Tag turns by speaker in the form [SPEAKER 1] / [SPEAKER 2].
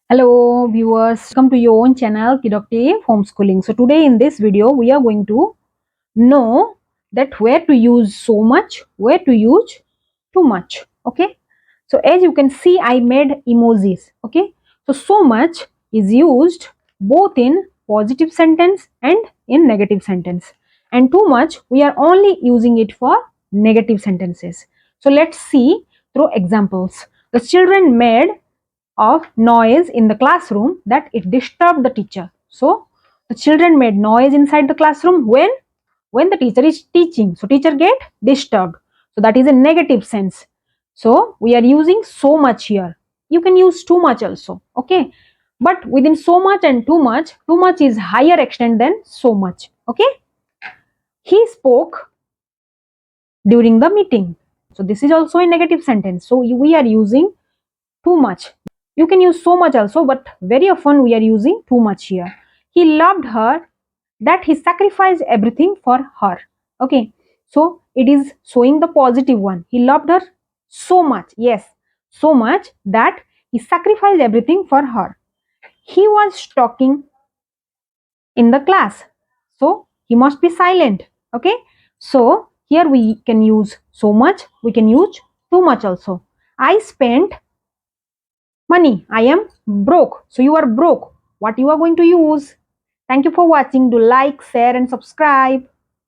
[SPEAKER 1] Hello viewers, welcome to your own channel Kidoctive Homeschooling. So today in this video we are going to know that where to use so much, where to use too much. Okay. So as you can see, I made emojis. Okay. So much is used both in positive sentence and in negative sentence. And too much we are only using it for negative sentences. So let's see through examples. The children made of noise in the classroom that it disturbed the teacher. So the children made noise inside the classroom when the teacher is teaching. So teacher get disturbed. So that is a negative sense. So we are using so much here. You can use too much also. Okay. But within so much and too much is higher extent than so much. Okay. He spoke during the meeting. So this is also a negative sentence. So we are using too much. You can use so much also, but very often we are using too much here. He loved her that he sacrificed everything for her. Okay, so it is showing the positive one. He loved her so much. Yes, so much that he sacrificed everything for her. He was talking in the class, so he must be silent. Okay, so here we can use so much, we can use too much also. I spent money. I am broke. So you are broke. What you are going to use? Thank you for watching. Do like, share and subscribe.